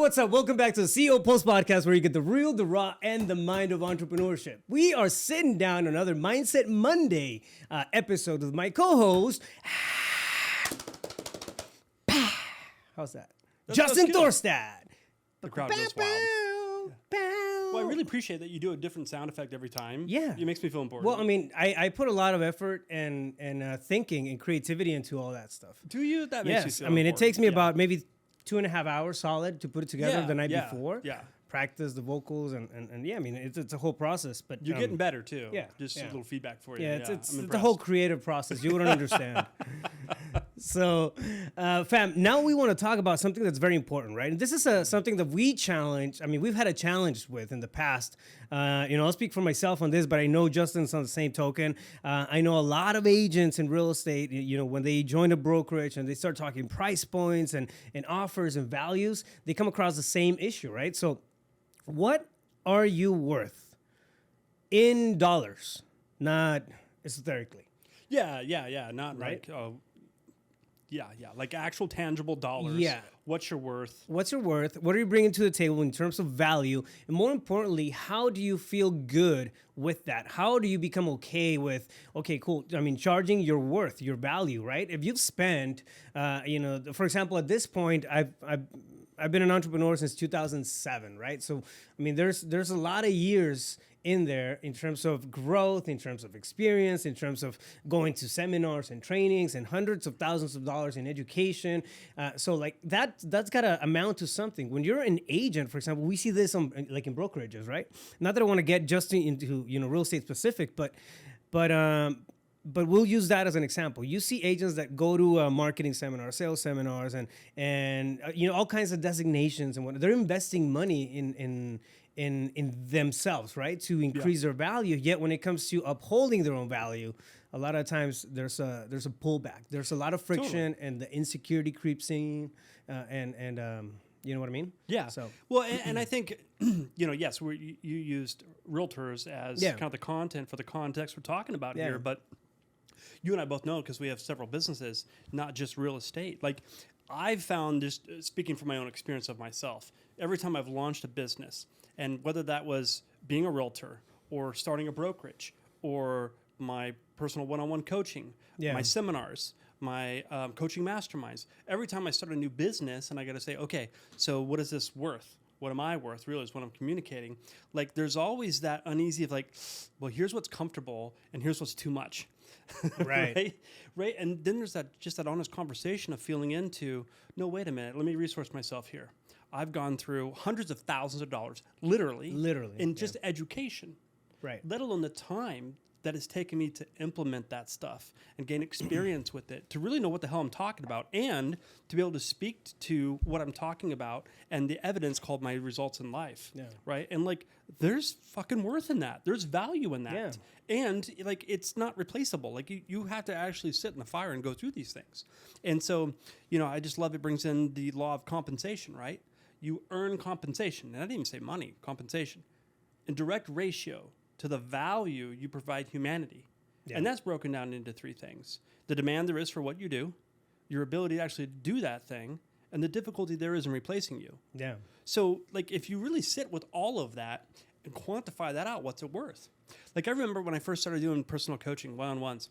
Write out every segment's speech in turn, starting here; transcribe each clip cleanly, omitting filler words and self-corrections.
what's up? Welcome back to the CEO Post Podcast, where you get the real, the raw, and the mind of entrepreneurship. We are sitting down another Mindset Monday episode with my co-host. How's that? Justin Thorstad. The crowd goes wild. Well, I really appreciate that you do a different sound effect every time. Yeah. It makes me feel important. Well, I mean, I put a lot of effort and thinking and creativity into all that stuff. Do you? That makes you feel I mean, important. it takes me about maybe 2.5 hours solid to put it together the night before. Yeah. Practice the vocals and yeah, I mean, it's a whole process. But You're getting better too. Yeah. Just a little feedback for you. Yeah, it's I'm the whole creative process. You wouldn't understand. So, fam, now we want to talk about something that's very important, right? And this is something that we challenge. I mean, we've had a challenge with in the past. I'll speak for myself on this, but I know Justin's on the same token. I know a lot of agents in real estate, when they join a brokerage and they start talking price points and offers and values, they come across the same issue, right? So what are you worth in dollars, not esoterically? Yeah. Not right? Like actual tangible dollars. Yeah. What's your worth? What's your worth? What are you bringing to the table in terms of value? And more importantly, how do you feel good with that? How do you become okay with, okay, cool. I mean, charging your worth, your value, right? If you've spent, for example, at this point, I've been an entrepreneur since 2007, right? So, I mean, there's a lot of years in there in terms of growth, in terms of experience, in terms of going to seminars and trainings and hundreds of thousands of dollars in education. So like that's got to amount to something. When you're an agent, for example, we see this like in brokerages, right? Not that I want to get just into real estate specific, but we'll use that as an example. You see agents that go to marketing seminars, sales seminars, and all kinds of designations and whatnot. They're investing money in themselves, right, to increase their value. Yet when it comes to upholding their own value, a lot of times there's a pullback. There's a lot of friction, and the insecurity creeps in, and you know what I mean? Yeah. So well, and I think yes, you used realtors as kind of the content for the context we're talking about here, but you and I both know, because we have several businesses, not just real estate. Like, I've found, just speaking from my own experience of myself, every time I've launched a business, and whether that was being a realtor or starting a brokerage or my personal one-on-one coaching, my seminars, my coaching masterminds, every time I start a new business and I got to say, okay, so what is this worth? What am I worth, really, is what I'm communicating. Like, there's always that uneasy of like, well, here's what's comfortable and here's what's too much. Right. Right. And then there's that honest conversation of feeling into, no, wait a minute, let me resource myself here. I've gone through hundreds of thousands of dollars, literally, in just education, right, let alone the time that has taken me to implement that stuff and gain experience with it, to really know what the hell I'm talking about, and to be able to speak to what I'm talking about and the evidence called my results in life, right? And like, there's fucking worth in that. There's value in that. Yeah. And like, it's not replaceable. Like, you have to actually sit in the fire and go through these things. And so, I just love it brings in the law of compensation, right? You earn compensation. And I didn't even say money, compensation, in direct ratio to the value you provide humanity. Yeah. And that's broken down into three things: the demand there is for what you do, your ability to actually do that thing, and the difficulty there is in replacing you. Yeah. So like, if you really sit with all of that and quantify that out, what's it worth? Like, I remember when I first started doing personal coaching one-on-ones,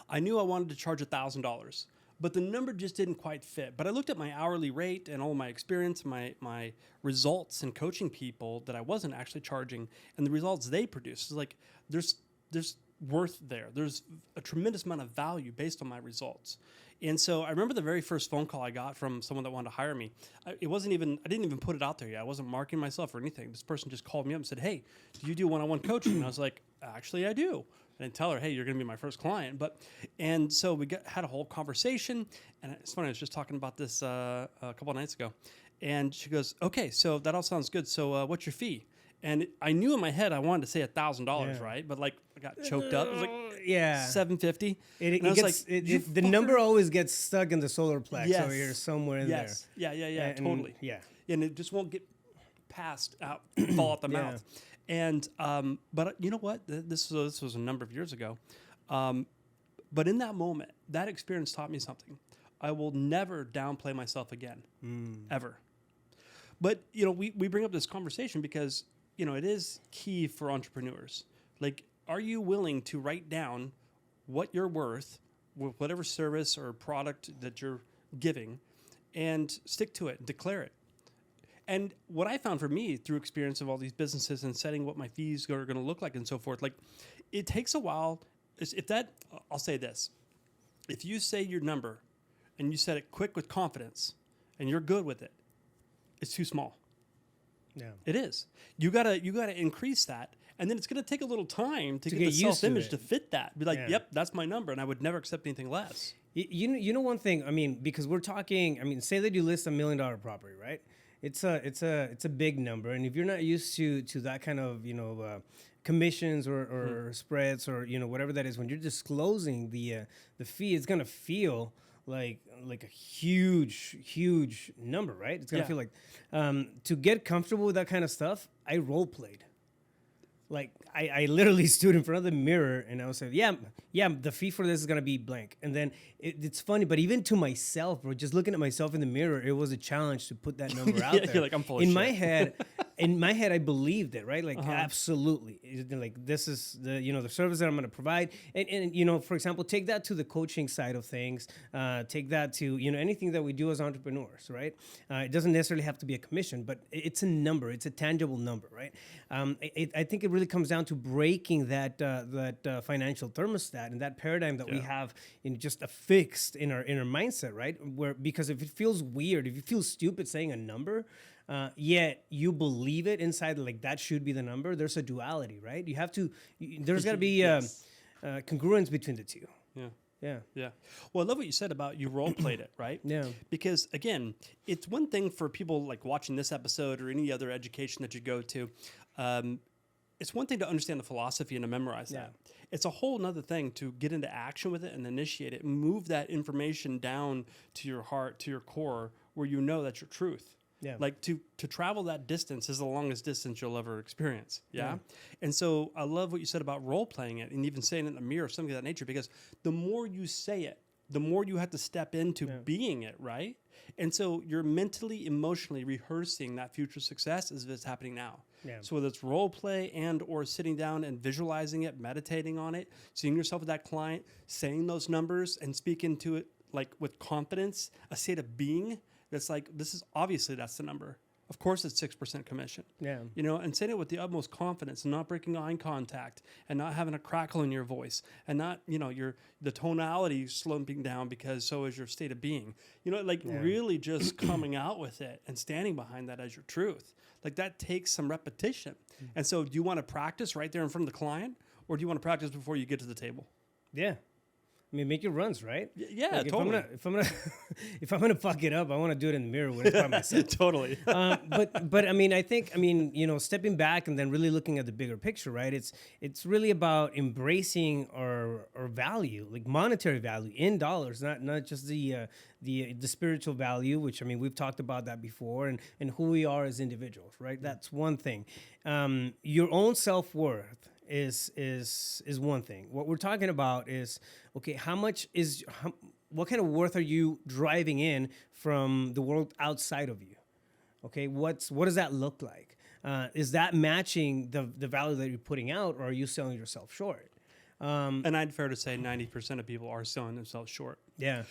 I knew I wanted to charge $1,000, but the number just didn't quite fit. But I looked at my hourly rate and all my experience, my results in coaching people that I wasn't actually charging, and the results they produce. It's like, there's worth there. There's a tremendous amount of value based on my results. And so I remember the very first phone call I got from someone that wanted to hire me. I didn't even put it out there yet. I wasn't marketing myself or anything. This person just called me up and said, "Hey, do you do one-on-one coaching?" And I was like, "Actually, I do." I didn't tell her, "Hey, you're going to be my first client." And so we had a whole conversation. And it's funny, I was just talking about this a couple of nights ago. And she goes, "Okay, so that all sounds good. So what's your fee?" And I knew in my head I wanted to say $1,000, right? But like, I got choked up. It was like $750. The number always gets stuck in the solar plex. Yes. So you're somewhere in there. Yeah, totally. Yeah. And it just won't get passed out, fall out the mouth. And but you know what? This was a number of years ago. But in that moment, that experience taught me something. I will never downplay myself again, ever. But, we bring up this conversation because, it is key for entrepreneurs. Like, are you willing to write down what you're worth with whatever service or product that you're giving and stick to it and declare it? And what I found for me through experience of all these businesses and setting what my fees are going to look like and so forth, like it takes a while. I'll say this, if you say your number and you set it quick with confidence and you're good with it, it's too small. Yeah. It is. You gotta increase that. And then it's going to take a little time to get the used self-image to to fit that. Be like, yep, that's my number. And I would never accept anything less. You know one thing, I mean, because we're talking, I mean, say that you list $1 million property, right? It's a big number. And if you're not used to that kind of, commissions or spreads or, whatever that is, when you're disclosing the fee, it's going to feel like a huge number, right? It's going to feel like, to get comfortable with that kind of stuff, I role played. Like I literally stood in front of the mirror and I was like, yeah, the fee for this is gonna be blank. And then it's funny, but even to myself, bro, just looking at myself in the mirror, it was a challenge to put that number out there. You're like, I'm full of in shit. my head, I believed it, right? Like absolutely, like this is the service that I'm gonna provide. And for example, take that to the coaching side of things. Take that to anything that we do as entrepreneurs, right? It doesn't necessarily have to be a commission, but it's a number. It's a tangible number, right? I think it really comes down to breaking that financial thermostat and that paradigm that we have in just fixed in our mindset, right? Because if it feels weird, if you feel stupid saying a number, yet you believe it inside, like that should be the number. There's a duality, right? There's got to be congruence between the two. Yeah. Well, I love what you said about you role played it, right? Yeah. Because again, it's one thing for people like watching this episode or any other education that you go to. It's one thing to understand the philosophy and to memorize that. It's a whole nother thing to get into action with it and initiate it and move that information down to your heart, to your core, where you know that's your truth. Yeah. Like to travel that distance is the longest distance you'll ever experience. Yeah. And so I love what you said about role playing it and even saying it in the mirror, something of that nature, because the more you say it, the more you have to step into being it, right? And so you're mentally, emotionally rehearsing that future success as if it's happening now. Yeah. So whether it's role play and or sitting down and visualizing it, meditating on it, seeing yourself with that client, saying those numbers and speaking to it like with confidence, a state of being that's like, that's the number. Of course, it's 6% commission. Yeah. And saying it with the utmost confidence and not breaking eye contact and not having a crackle in your voice and not, the tonality slumping down because so is your state of being. Really just coming out with it and standing behind that as your truth. Like that takes some repetition. And so do you want to practice right there in front of the client or do you want to practice before you get to the table? Yeah. I mean, make your runs, right? Yeah, like totally. If I'm gonna fuck it up, I want to do it in the mirror when it's by myself. Totally. But I mean, stepping back and then really looking at the bigger picture, right? It's really about embracing our value, like monetary value in dollars, not just the spiritual value, which I mean we've talked about that before, and who we are as individuals, right? That's one thing. Your own self-worth is one thing. What we're talking about is, okay, what kind of worth are you driving in from the world outside of you? Okay, what does that look like? Is that matching the value that you're putting out, or are you selling yourself short? And I'd fair to say 90% of people are selling themselves short. Yeah.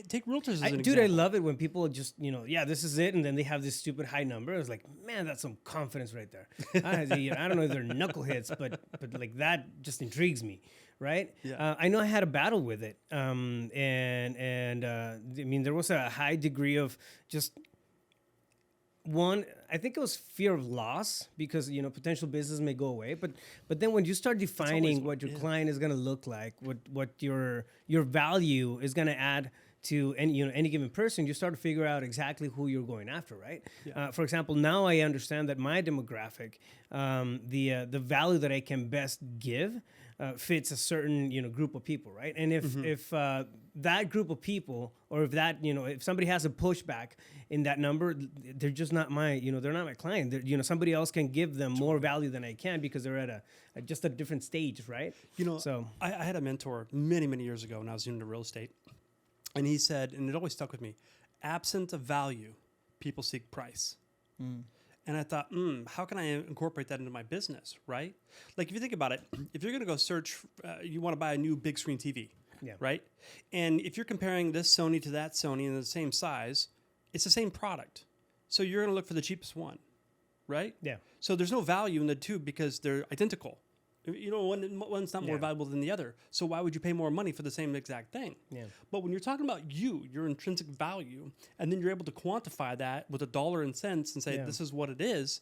Take realtors as an Dude, example. I love it when people just, this is it. And then they have this stupid high number. It's like, man, that's some confidence right there. I don't know if they're knuckleheads, but like that just intrigues me. Right. Yeah. I know I had a battle with it. I mean, there was a high degree of just one, I think it was fear of loss because, potential business may go away. But then when you start defining what your client is going to look like, what your value is going to add to any given person, you start to figure out exactly who you're going after, right? Yeah. For example, now I understand that my demographic, the value that I can best give fits a certain group of people, right? And if that group of people, or if somebody has a pushback in that number, they're just not my they're not my client. Somebody else can give them more value than I can because they're at just a different stage, right? So I had a mentor many years ago when I was into real estate. And he said, and it always stuck with me, absent of value, people seek price. And I thought, how can I incorporate that into my business, right? Like if you think about it, if you're going to go search, you want to buy a new big screen TV, right? And if you're comparing this Sony to that Sony in the same size, it's the same product. So you're going to look for the cheapest one, right? Yeah. So there's no value in the two because they're identical. You know, one's not more valuable than the other. So why would you pay more money for the same exact thing? Yeah. But when you're talking about your intrinsic value, and then you're able to quantify that with a dollar and cents and say, this is what it is,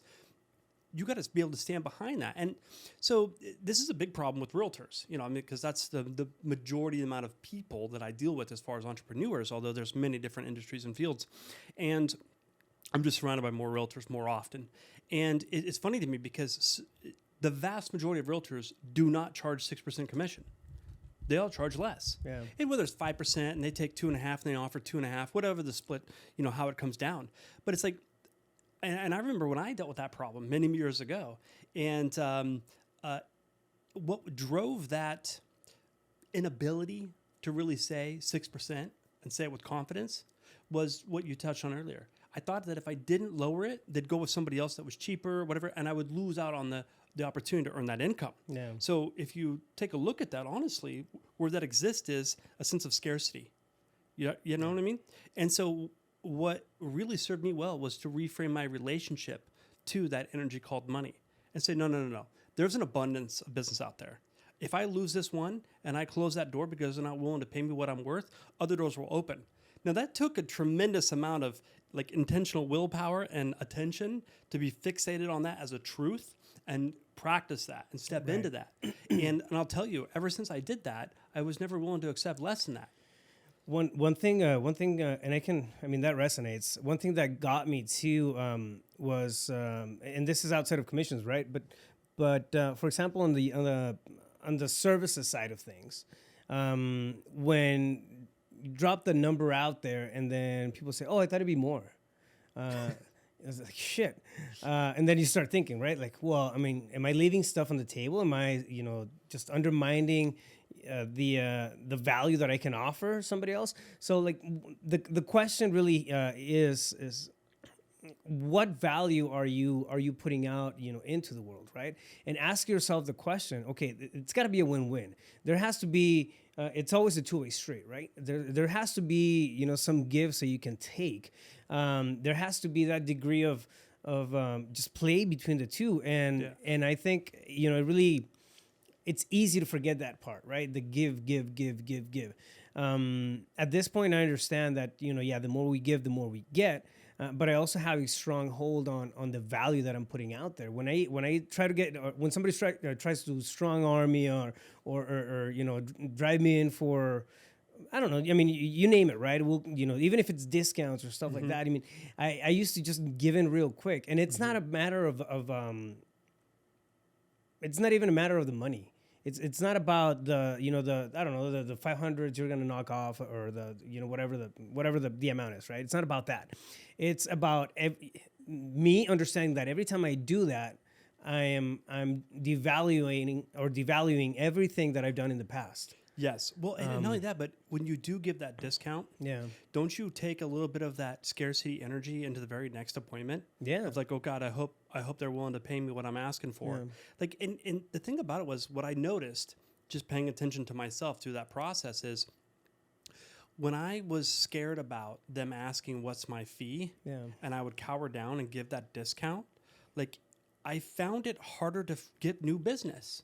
you got to be able to stand behind that. And so this is a big problem with realtors, you know, I mean, because that's the majority amount of people that I deal with as far as entrepreneurs, although there's many different industries and fields. And I'm just surrounded by more realtors more often. And it's funny to me because the vast majority of realtors do not charge 6% commission. They all charge less. Yeah. And whether it's 5% and they take 2.5% and they offer 2.5%, whatever the split, you know, how it comes down. But it's like, and I remember when I dealt with that problem many years ago, and what drove that inability to really say 6% and say it with confidence was what you touched on earlier. I thought that if I didn't lower it, they'd go with somebody else that was cheaper or whatever, and I would lose out on the opportunity to earn that income. Yeah. So if you take a look at that, honestly, where that exists is a sense of scarcity. You know what I mean? And so what really served me well was to reframe my relationship to that energy called money and say, no. There's an abundance of business out there. If I lose this one and I close that door because they're not willing to pay me what I'm worth, other doors will open. Now that took a tremendous amount of like intentional willpower and attention to be fixated on that as a truth and practice that and step into that. And I'll tell you, ever since I did that, I was never willing to accept less than that. One thing, and that resonates. One thing that got me too was, and this is outside of commissions, right? But for example, on the services side of things, when you drop the number out there and then people say, "Oh, I thought it'd be more." It's like shit, and then you start thinking, right? Like, well, I mean, am I leaving stuff on the table? Am I, just undermining the value that I can offer somebody else? So, like, the question really is what value are you putting out, into the world, right? And ask yourself the question. Okay, it's got to be a win-win. There has to be. It's always a two-way street, right? There has to be, some give so you can take. There has to be that degree of just play between the two, and I think it's easy to forget that part, right? The give. At this point, I understand that the more we give, the more we get. But I also have a strong hold on the value that I'm putting out there. When I try to get, when somebody tries to strong arm me or drive me in for, I don't know. I mean, you name it, right? We'll, even if it's discounts or stuff like that. I mean, I used to just give in real quick, and it's not a matter of it's not even a matter of the money. It's not about the the 500s you're gonna knock off or the whatever the amount is, right? It's not about that. It's about me understanding that every time I do that, I'm devaluing everything that I've done in the past. Yes. Well, and not only that, but when you do give that discount, don't you take a little bit of that scarcity energy into the very next appointment? Yeah. Of like, oh God, I hope they're willing to pay me what I'm asking for. Yeah. Like, and the thing about it was what I noticed, just paying attention to myself through that process is when I was scared about them asking what's my fee, and I would cower down and give that discount, like I found it harder to get new business.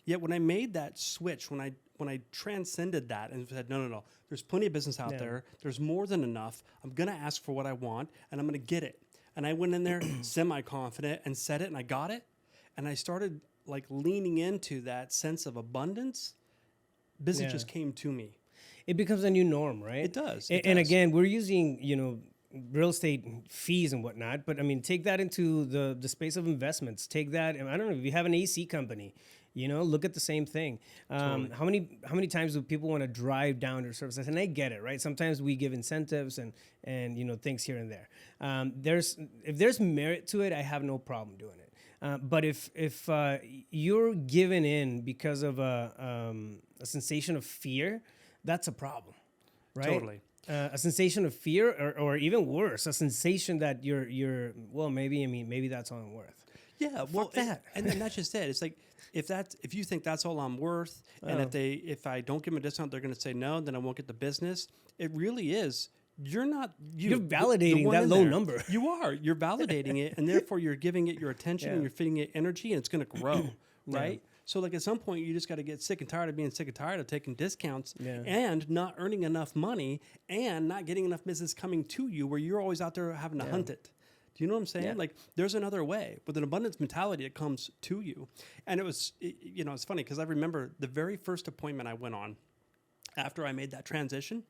Yet when I made that switch, when I transcended that and said, no, there's plenty of business out there. There's more than enough. I'm going to ask for what I want, and I'm going to get it. And I went in there semi-confident and said it, and I got it. And I started like leaning into that sense of abundance. Business just came to me. It becomes a new norm, right? It does. And again, we're using, real estate fees and whatnot, but I mean, take that into the space of investments. Take that, and I don't know, if you have an AC company, look at the same thing. Totally. How many times do people want to drive down their services? And I get it, right? Sometimes we give incentives and things here and there. If there's merit to it, I have no problem doing it. But if you're giving in because of a sensation of fear, that's a problem, right? Totally. a sensation of fear, or even worse, a sensation that well, maybe that's all I'm worth. Yeah, well, that. and that's just it. It's like if you think that's all I'm worth, and if I don't give them a discount, they're going to say no, then I won't get the business. It really is. You're validating that low number. You are. You're validating it, and therefore you're giving it your attention, and you're feeding it energy, and it's going to grow, right? So like at some point, you just got to get sick and tired of being sick and tired of taking discounts and not earning enough money and not getting enough business coming to you where you're always out there having to hunt it. Do you know what I'm saying? Yeah. Like there's another way with an abundance mentality. It comes to you. And it's funny because I remember the very first appointment I went on after I made that transition.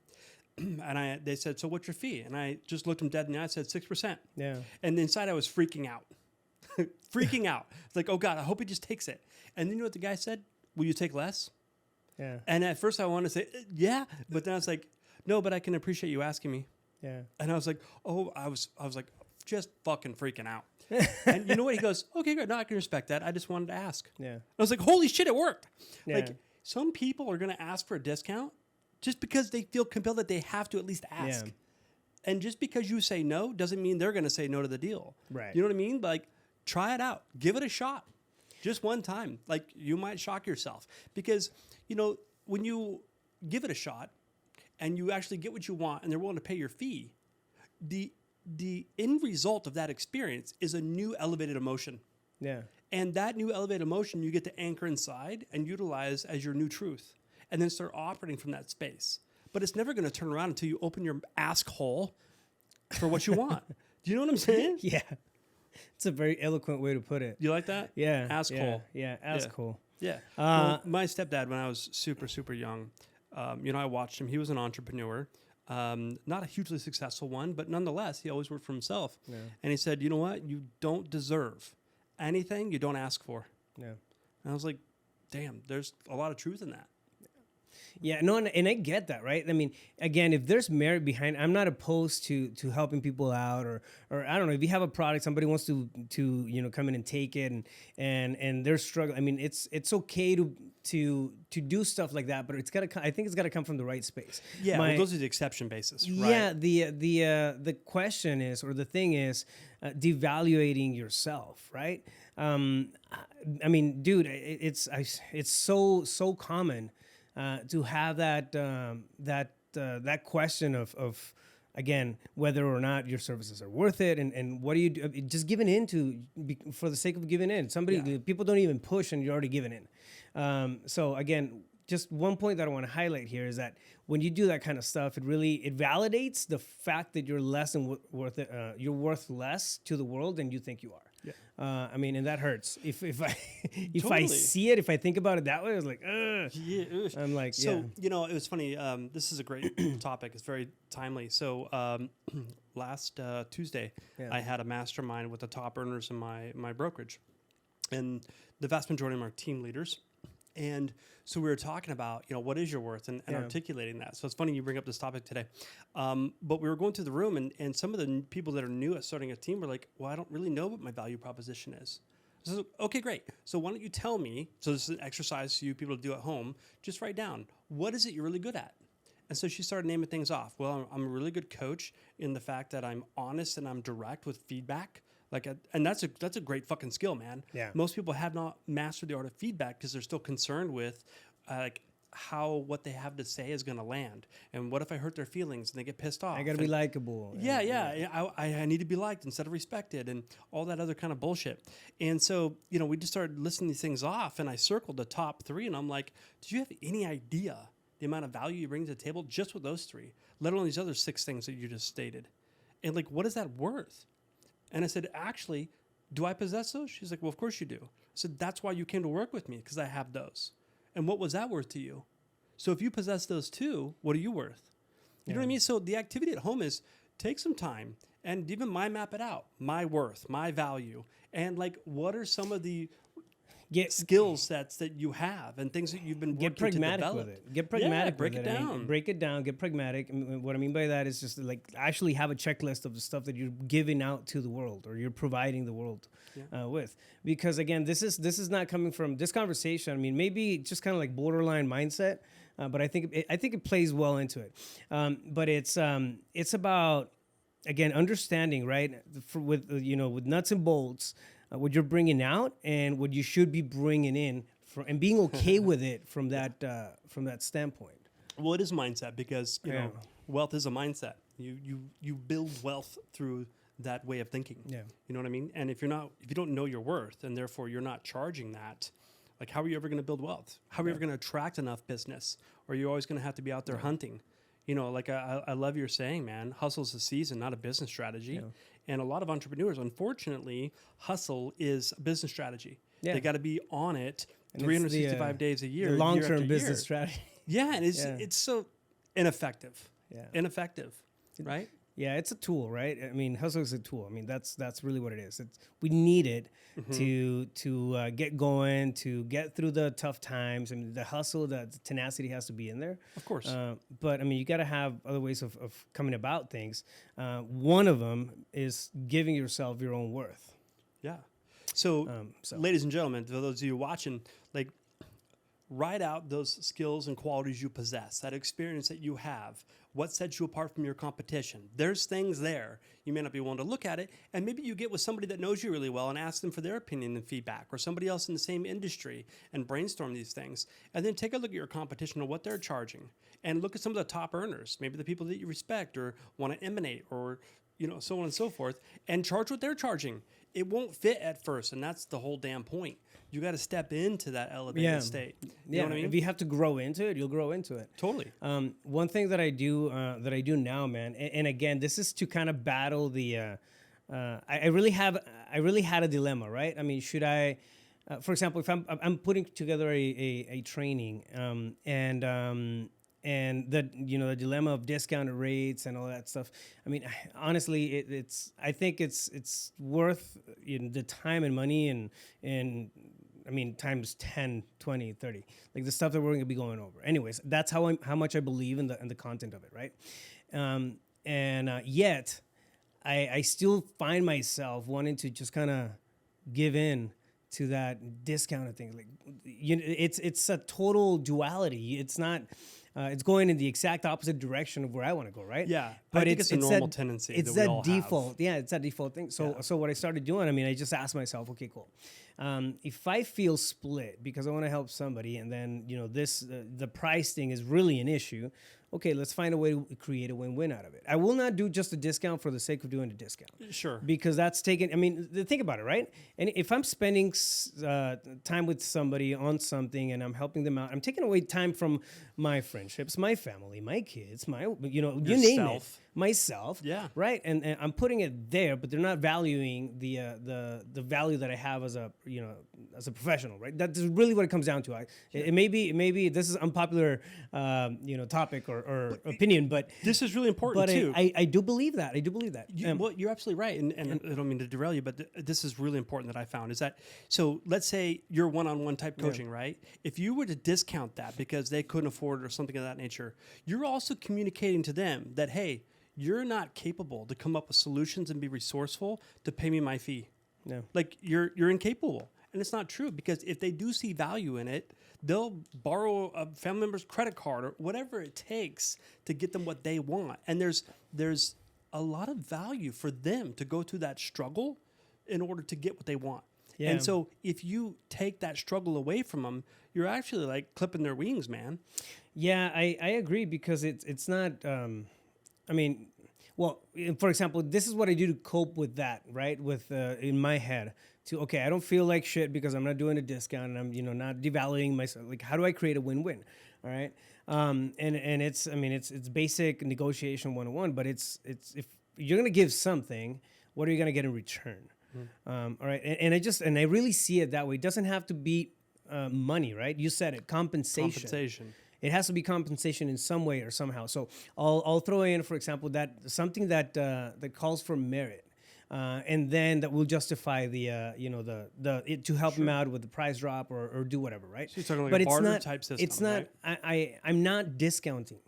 And they said, so what's your fee? And I just looked them dead in the eye. I said 6%. Yeah. And inside I was freaking out. Freaking out. It's like, oh God, I hope he just takes it. And then you know what the guy said? Will you take less? Yeah. And at first I wanted to say, yeah. But then I was like, no, but I can appreciate you asking me. Yeah. And I was like, I was like, just fucking freaking out. And you know what? He goes, okay, good. No, I can respect that. I just wanted to ask. Yeah. I was like, holy shit, it worked. Yeah. Like some people are going to ask for a discount just because they feel compelled that they have to at least ask. Yeah. And just because you say no doesn't mean they're going to say no to the deal. Right. You know what I mean? Like, try it out. Give it a shot. Just one time. Like, you might shock yourself. Because, when you give it a shot and you actually get what you want and they're willing to pay your fee, the end result of that experience is a new elevated emotion. Yeah. And that new elevated emotion you get to anchor inside and utilize as your new truth. And then start operating from that space. But it's never going to turn around until you open your ask hole for what you want. Do you know what I'm saying? Yeah. It's a very eloquent way to put it. You like that? Yeah. Ask hole. Yeah. Ask hole. Yeah. Well, my stepdad, when I was super, super young, I watched him. He was an entrepreneur. Not a hugely successful one, but nonetheless, he always worked for himself. Yeah. And he said, you know what? You don't deserve anything you don't ask for. Yeah. And I was like, damn, there's a lot of truth in that. Yeah, no, and I get that, right? I mean, again, if there's merit behind, I'm not opposed to helping people out, or I don't know, if you have a product, somebody wants to come in and take it, and they're struggling. I mean, it's okay to do stuff like that, but I think it's gotta come from the right space. Yeah, those are the exception basis, right? Yeah, the question is, or the thing is, devaluating yourself, right? I mean, dude, it's so common. To have that question of again, whether or not your services are worth it, and what do you do? Just giving in for the sake of giving in. People don't even push, and you're already giving in. So again, just one point that I want to highlight here is that when you do that kind of stuff, it validates the fact that you're less than you're worth less to the world than you think you are. Yeah. I mean, and that hurts. If I see it, if I think about it that way, I was like, ugh. Yeah. I'm like, so, it was funny. This is a great topic. It's very timely. So last Tuesday, I had a mastermind with the top earners in my brokerage. And the vast majority of them are team leaders. And so we were talking about, what is your worth and articulating that. So it's funny you bring up this topic today. But we were going through the room and some of the people that are new at starting a team were like, well, I don't really know what my value proposition is. So, okay, great. So why don't you tell me, so this is an exercise for you people to do at home, just write down, what is it you're really good at? And so she started naming things off. Well, I'm a really good coach in the fact that I'm honest and I'm direct with feedback. And that's a great fucking skill, man. Yeah. Most people have not mastered the art of feedback because they're still concerned with how what they have to say is going to land. And what if I hurt their feelings and they get pissed off? I got to be likable. I need to be liked instead of respected and all that other kind of bullshit. And so, we just started listing these things off and I circled the top 3 and I'm like, do you have any idea the amount of value you bring to the table just with those 3, let alone these other 6 things that you just stated? And what is that worth? And I said, actually, do I possess those? She's like, well, of course you do. I said, that's why you came to work with me, because I have those. And what was that worth to you? So if you possess those too, what are you worth? You know what I mean? So the activity at home is take some time and even mind map it out. My worth, my value, and what are some of the skill sets that you have and things that you've been working to develop. Get pragmatic with it. Get pragmatic. Break it down. Break it down. Get pragmatic. What I mean by that is just actually have a checklist of the stuff that you're giving out to the world or you're providing the world with. Because again, this is not coming from this conversation. I mean, maybe just kind of like borderline mindset. but I think it plays well into it. But it's about, again, understanding, right? With with nuts and bolts, what you're bringing out and what you should be bringing in, and being okay with it from that standpoint. Well, it is mindset because you know wealth is a mindset. You build wealth through that way of thinking. Yeah. You know what I mean? And if you don't know your worth and therefore you're not charging that, like how are you ever going to build wealth? How are you ever going to attract enough business? Or are you always going to have to be out there hunting? You know, like I love your saying, man, hustle's a season, not a business strategy. Yeah. And a lot of entrepreneurs, unfortunately, hustle is a business strategy. Yeah. They got to be on it 365 days a year. The long-term business strategy. Yeah, and it's so ineffective. Yeah. Ineffective, right? Yeah, it's a tool, right? I mean, hustle is a tool. I mean, that's really what it is. We need it to get going, to get through the tough times. I mean, the hustle, the tenacity has to be in there. Of course. But, I mean, you got to have other ways of coming about things. One of them is giving yourself your own worth. Yeah. So, ladies and gentlemen, for those of you watching, like, write out those skills and qualities you possess, that experience that you have, what sets you apart from your competition. There's things there. You may not be willing to look at it, and maybe you get with somebody that knows you really well and ask them for their opinion and feedback, or somebody else in the same industry and brainstorm these things. And then take a look at your competition and what they're charging, and look at some of the top earners, maybe the people that you respect or want to emanate, or so on and so forth, and charge what they're charging. It won't fit at first, and that's the whole damn point. You got to step into that elevated state. You know what I mean? If you have to grow into it, you'll grow into it. Totally. One thing that I do now, man, and again, this is to kind of battle the. I really had a dilemma, right? I mean, should I, for example, if I'm putting together a training, and the the dilemma of discounted rates and all that stuff. I mean, honestly, I think it's worth the time and money and I mean times 10, 20, 30, like the stuff that we're going to be going over. Anyways, that's how much I believe in the content of it, right? Yet I still find myself wanting to just kind of give in to that discounted thing. Like it's a total duality. It's not. It's going in the exact opposite direction of where I want to go, right? Yeah, but I think it's a normal tendency. It's that default. Yeah, it's that default thing. So what I started doing, I mean, I just asked myself, okay, cool. If I feel split because I want to help somebody, and then the price thing is really an issue. Okay, let's find a way to create a win-win out of it. I will not do just a discount for the sake of doing a discount. Sure. Because that's taking, I mean, think about it, right? And if I'm spending time with somebody on something and I'm helping them out, I'm taking away time from my friendships, my family, my kids, you name it. Myself. Yeah. Right? And I'm putting it there, but they're not valuing the value that I have as a professional, right? That's really what it comes down to. It may be this is unpopular topic or opinion, but this is really important too. I do believe that. Well, you're absolutely right, and I don't mean to derail you, but this is really important that I found is that, so let's say you're one-on-one type coaching, right? If you were to discount that because they couldn't afford it or something of that nature, you're also communicating to them that, hey, you're not capable to come up with solutions and be resourceful to pay me my fee. No. Like you're incapable. And it's not true, because if they do see value in it, they'll borrow a family member's credit card or whatever it takes to get them what they want. And there's a lot of value for them to go through that struggle in order to get what they want. Yeah. And so if you take that struggle away from them, you're actually like clipping their wings, man. Yeah, I agree, because it's not... well, for example, this is what I do to cope with that, right? With in my head, I don't feel like shit because I'm not doing a discount and I'm not devaluing myself. Like, how do I create a win-win? All right, and it's basic negotiation 101, but it's if you're gonna give something, what are you gonna get in return? All right, and I really see it that way. It doesn't have to be money, right? You said it, compensation. It has to be compensation in some way or somehow. So I'll throw in, for example, that something that calls for merit, and then that will justify to help them out with the price drop or do whatever, right? So you're talking like a barter type system. It's not. Right? I'm not discounting.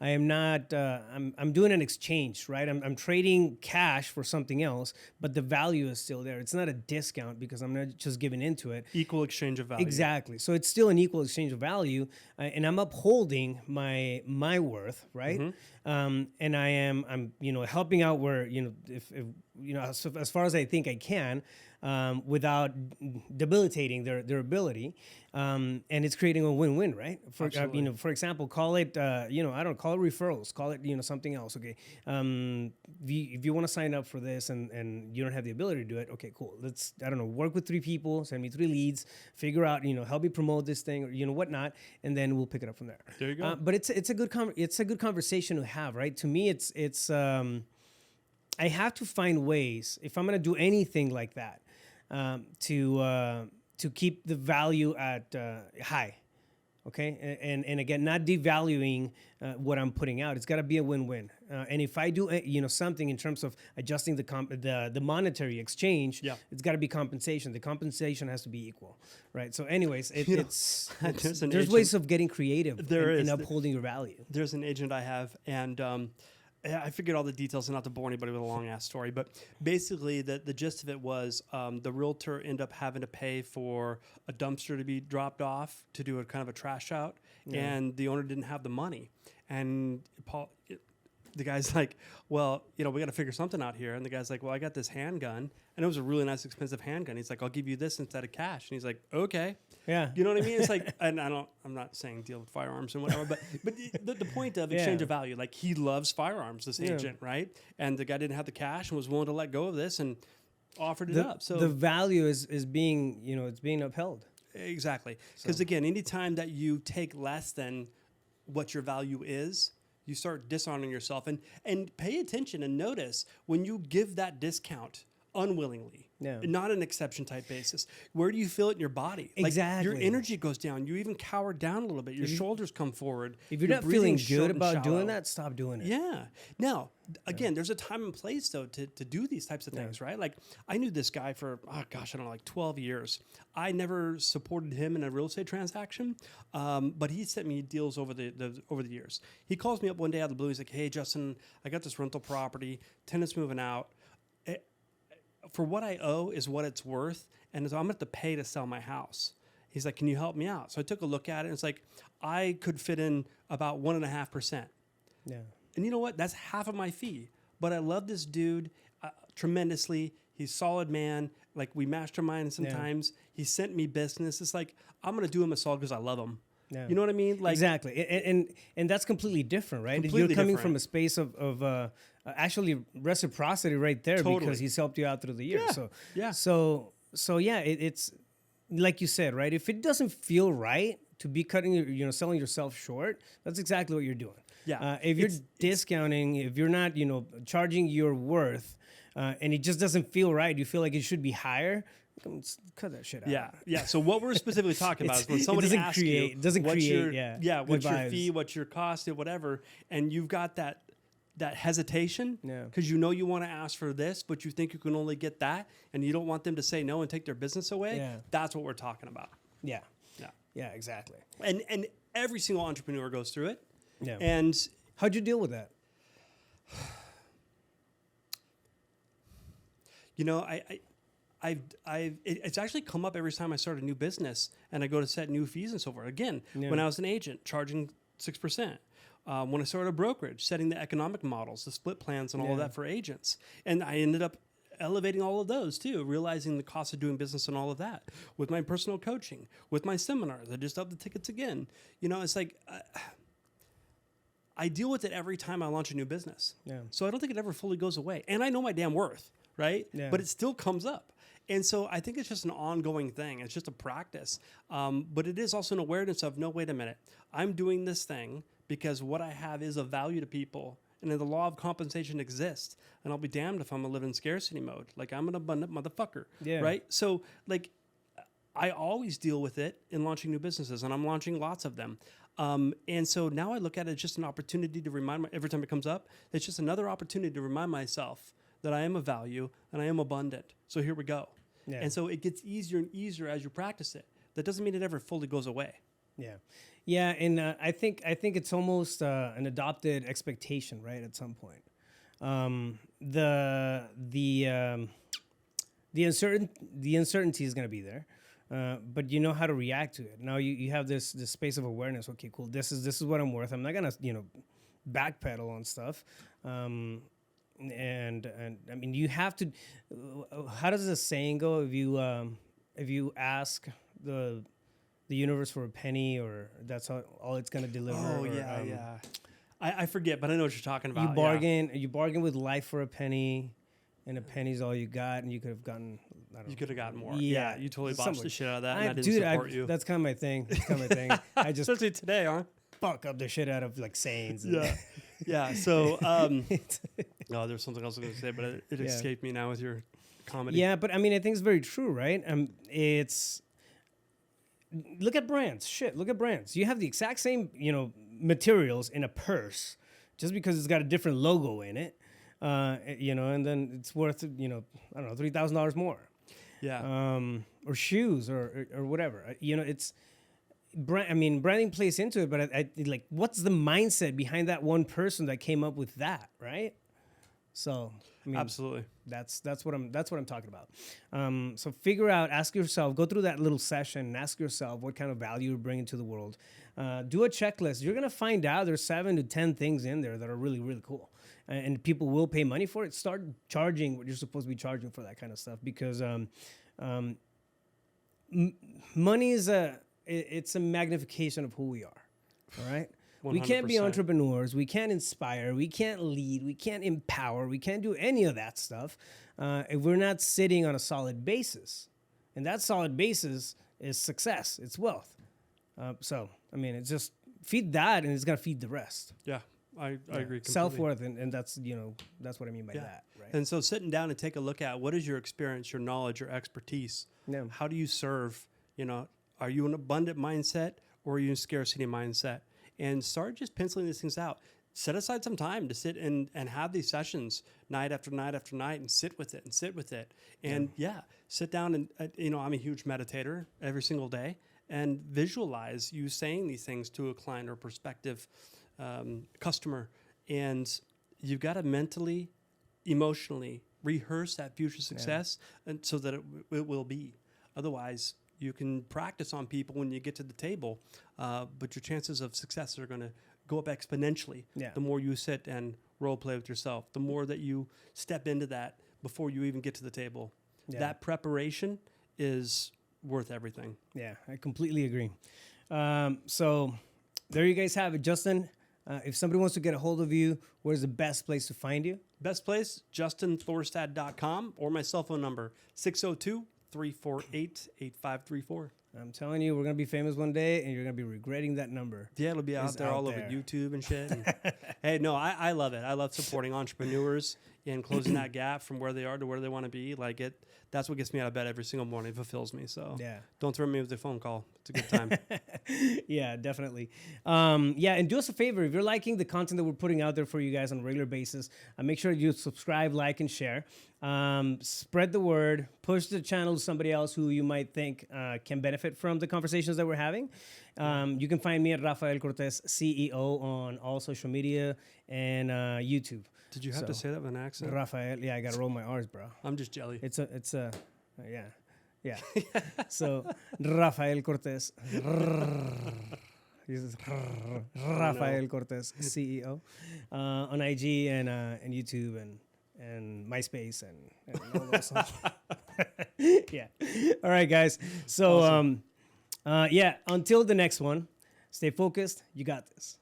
I am not. I'm doing an exchange, right? I'm trading cash for something else, but the value is still there. It's not a discount because I'm not just giving into it. Equal exchange of value. Exactly. So it's still an equal exchange of value, and I'm upholding my worth, right? And I'm helping out where if as far as I think I can, without debilitating their ability, and it's creating a win-win, right? For example, call it I don't call it referrals, call it something else. Okay, if you want to sign up for this and you don't have the ability to do it, okay, cool. Let's work with 3 people, send me 3 leads, figure out help me promote this thing or whatnot, and then we'll pick it up from there. There you go. But it's a good conversation to have, right? To me, it's I have to find ways if I'm going to do anything like that to keep the value at high, okay? And again, not devaluing what I'm putting out. It's got to be a win-win. And if I do something in terms of adjusting the monetary exchange, it's got to be compensation. The compensation has to be equal, right? So, anyways, there's ways of getting creative and upholding your value. There's an agent I have, and I figured all the details, and not to bore anybody with a long ass story, but basically the gist of it was the realtor ended up having to pay for a dumpster to be dropped off to do a kind of a trash out, and the owner didn't have the money. And the guy's like, well, we got to figure something out here. And the guy's like, well, I got this handgun, and it was a really nice, expensive handgun. He's like, I'll give you this instead of cash. And he's like, okay. Yeah. You know what I mean? It's like, and I'm not saying deal with firearms and whatever, but the point of exchange of value, like he loves firearms, this agent, right? And the guy didn't have the cash and was willing to let go of this and offered it up. So the value is being, it's being upheld. Exactly. Because again, anytime that you take less than what your value is, you start dishonoring yourself. And pay attention and notice when you give that discount unwillingly, not an exception type basis. Where do you feel it in your body? Exactly. Like your energy goes down. You even cower down a little bit. Your shoulders come forward. If you're not feeling good about doing that, stop doing it. Yeah. Now, again, there's a time and place though to do these types of things, right? Like I knew this guy for like 12 years. I never supported him in a real estate transaction, but he sent me deals over the years. He calls me up one day out of the blue. He's like, "Hey, Justin, I got this rental property. Tenants moving out. For what I owe is what it's worth, and so I'm going to have to pay to sell my house." He's like, "Can you help me out?" So I took a look at it, and it's like I could fit in about 1.5%. Yeah. And you know what? That's half of my fee. But I love this dude tremendously. He's a solid man. Like we mastermind sometimes. He sent me business. It's like I'm going to do him a solid because I love him. Yeah. You know what I mean? Like exactly. And that's completely different, right? Completely You're coming different. from a space of actually reciprocity right there because he's helped you out through the years. Yeah. So it's like you said, right? If it doesn't feel right to be selling yourself short, that's exactly what you're doing. Yeah. If you're discounting, if you're not, charging your worth, and it just doesn't feel right, you feel like it should be higher. Cut that shit out. Yeah. So what we're specifically talking about is when somebody asks you, what's your fee, what's your cost, whatever, and you've got that hesitation because you want to ask for this, but you think you can only get that, and you don't want them to say no and take their business away. Yeah. That's what we're talking about. Yeah, exactly. And every single entrepreneur goes through it. Yeah. And how'd you deal with that? It's actually come up every time I start a new business and I go to set new fees and so forth. Again, when I was an agent, charging 6%. When I started a brokerage, setting the economic models, the split plans, and all of that for agents. And I ended up elevating all of those too, realizing the cost of doing business and all of that. With my personal coaching, with my seminars, I just upped the tickets again. It's like I deal with it every time I launch a new business. Yeah. So I don't think it ever fully goes away. And I know my damn worth, right? Yeah. But it still comes up. And so I think it's just an ongoing thing. It's just a practice. But it is also an awareness of, no, wait a minute. I'm doing this thing because what I have is of value to people. And then the law of compensation exists. And I'll be damned if I'm going to live in scarcity mode. Like, I'm an abundant motherfucker, right? So, like, I always deal with it in launching new businesses, and I'm launching lots of them. And so now I look at it as just an opportunity to remind every time it comes up, it's just another opportunity to remind myself that I am of value and I am abundant. So here we go. Yeah. And so it gets easier and easier as you practice it. That doesn't mean it ever fully goes away. Yeah, and I think it's almost an adopted expectation, right? At some point, the uncertainty is going to be there, but you know how to react to it. Now you have this space of awareness. Okay, cool. This is what I'm worth. I'm not gonna backpedal on stuff. And I mean, you have to. How does the saying go? If you ask the universe for a penny, or that's all it's gonna deliver. Oh, yeah. I forget, but I know what you're talking about. You bargain with life for a penny, and a penny's all you got, and you could have gotten. You could have gotten more. Yeah, you totally botched the shit out of that, and I didn't dude, support you. That's kind of my thing. I just especially today, huh? fuck up the shit out of like sayings. Yeah. So, there's something else I was going to say, but it escaped me now with your comedy. Yeah, but I mean, I think it's very true, right? Look at brands. Shit, look at brands. You have the exact same, materials in a purse, just because it's got a different logo in it, and then it's worth, I don't know, $3,000 more. Yeah. Or shoes or whatever. It's branding plays into it, but I like, what's the mindset behind that one person that came up with that, right? So, I mean, absolutely. That's what I'm talking about. So figure out, ask yourself, go through that little session and ask yourself what kind of value you're bringing to the world. Do a checklist. You're gonna find out there's 7 to 10 things in there that are really, really cool, and people will pay money for it. Start charging what you're supposed to be charging for that kind of stuff, because money is it's a magnification of who we are. All right. 100%. We can't be entrepreneurs. We can't inspire. We can't lead. We can't empower. We can't do any of that stuff if we're not sitting on a solid basis. And that solid basis is success. It's wealth. So, I mean, it's just feed that, and it's going to feed the rest. Yeah, I agree completely. Self-worth, and that's, that's what I mean by that, right? And so sitting down and take a look at what is your experience, your knowledge, your expertise. Yeah. How do you serve? Are you an abundant mindset, or are you in scarcity mindset? And start just penciling these things out. Set aside some time to sit and have these sessions night after night after night, and sit with it. And sit down and, I'm a huge meditator every single day, and visualize you saying these things to a client or prospective customer. And you've got to mentally, emotionally rehearse that future success, and so that it will be. Otherwise, you can practice on people when you get to the table, but your chances of success are going to go up exponentially. Yeah. The more you sit and role play with yourself, the more that you step into that before you even get to the table. Yeah. That preparation is worth everything. Yeah, I completely agree. So there you guys have it. Justin, if somebody wants to get a hold of you, where's the best place to find you? Best place, justinthorstad.com, or my cell phone number, 602-348-8534. I'm telling you, we're going to be famous one day, and you're going to be regretting that number. Yeah, it'll be out there all over YouTube and shit. And hey, no, I love it. I love supporting entrepreneurs and closing that gap from where they are to where they want to be. That's what gets me out of bed every single morning. It fulfills me. So don't throw me with a phone call. It's a good time. Yeah, definitely. And do us a favor. If you're liking the content that we're putting out there for you guys on a regular basis, make sure you subscribe, like, and share. Spread the word. Push the channel to somebody else who you might think can benefit from the conversations that we're having. You can find me at Rafael Cortez, CEO, on all social media and YouTube. Did you have to say that with an accent? Rafael, I got to roll my R's, bro. I'm just jelly. Yeah. So, Rafael Cortez. Rafael Cortez, CEO, on IG and YouTube and MySpace and all those. Yeah. All right, guys. So, awesome. Until the next one, stay focused. You got this.